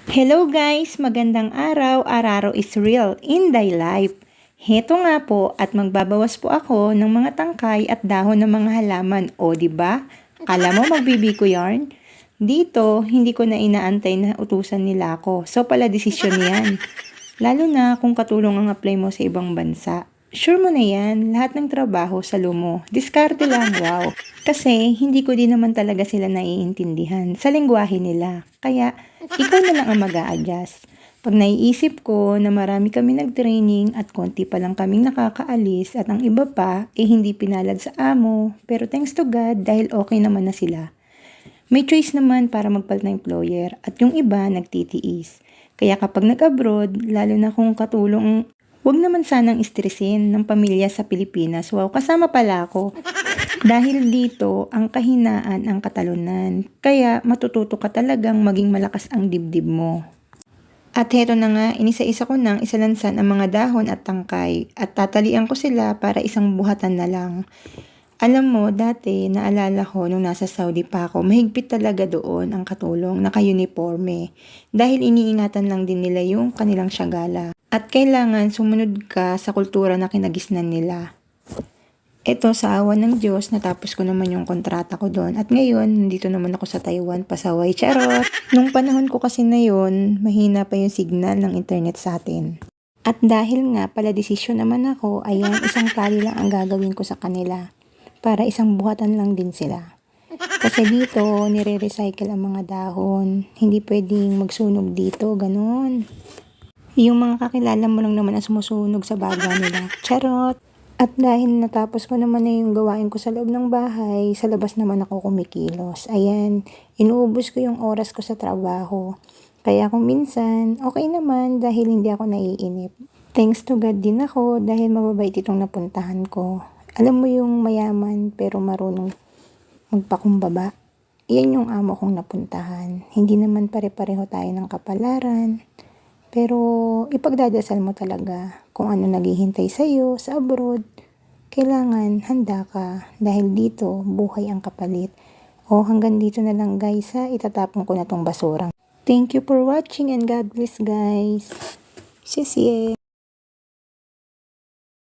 Hello guys! Magandang araw! Araro is real in thy life. Heto nga po at magbabawas po ako ng mga tangkay at dahon ng mga halaman. O diba? Kala mo magbibiko yarn? Dito, hindi ko na inaantay na utusan nila ako. So pala desisyon yan. Lalo na kung katulong ang apply mo sa ibang bansa. Sure mo na yan, lahat ng trabaho sa lumo. Diskarte lang, wow. Kasi hindi ko din naman talaga sila naiintindihan sa lengguwahe nila. Kaya ikaw na lang ang mag-a-adjust. Pag naiisip ko na marami kami nag-training at konti pa lang kaming nakakaalis at ang iba pa hindi pinalad sa amo. Pero thanks to God dahil okay naman na sila. May choice naman para magpalit ng employer at yung iba nagtitiis. Kaya kapag nag-abroad, lalo na kung katulong, wag naman sanang istresin ng pamilya sa Pilipinas. Wow, kasama pala ako. Dahil dito, ang kahinaan ang katalunan. Kaya matututo ka talagang maging malakas ang dibdib mo. At heto na nga, inisa-isa ko nang isalansan ang mga dahon at tangkay. At tatalian ko sila para isang buhatan na lang. Alam mo, dati naalala ko nung nasa Saudi pa ako, mahigpit talaga doon ang katulong, naka-uniforme. Dahil iniingatan lang din nila yung kanilang syagala. At kailangan sumunod ka sa kultura na kinagisnan nila. Ito sa awa ng Diyos, natapos ko naman yung kontrata ko doon. At ngayon, nandito naman ako sa Taiwan, pasaway, charot. Nung panahon ko kasi na yun, mahina pa yung signal ng internet sa atin. At dahil nga pala desisyon naman ako, ayan, isang tali lang ang gagawin ko sa kanila. Para isang buhatan lang din sila. Kasi dito, nire-recycle ang mga dahon. Hindi pwedeng magsunog dito, ganun. Yung mga kakilala mo lang naman ang sumusunog sa baga nila. Charot! At dahil natapos ko naman na yung gawain ko sa loob ng bahay, sa labas naman ako kumikilos. Ayan, inuubos ko yung oras ko sa trabaho. Kaya kung minsan, okay naman dahil hindi ako naiinip. Thanks to God din ako dahil mababait itong napuntahan ko. Alam mo yung mayaman pero marunong magpakumbaba. Iyan yung amo kong napuntahan. Hindi naman pare-pareho tayo ng kapalaran. Pero ipagdadasal mo talaga kung ano naghihintay sa'yo sa abroad. Kailangan handa ka dahil dito buhay ang kapalit. O hanggang dito na lang guys ha, itatapon ko na tong basurang. Thank you for watching and God bless guys. 谢谢。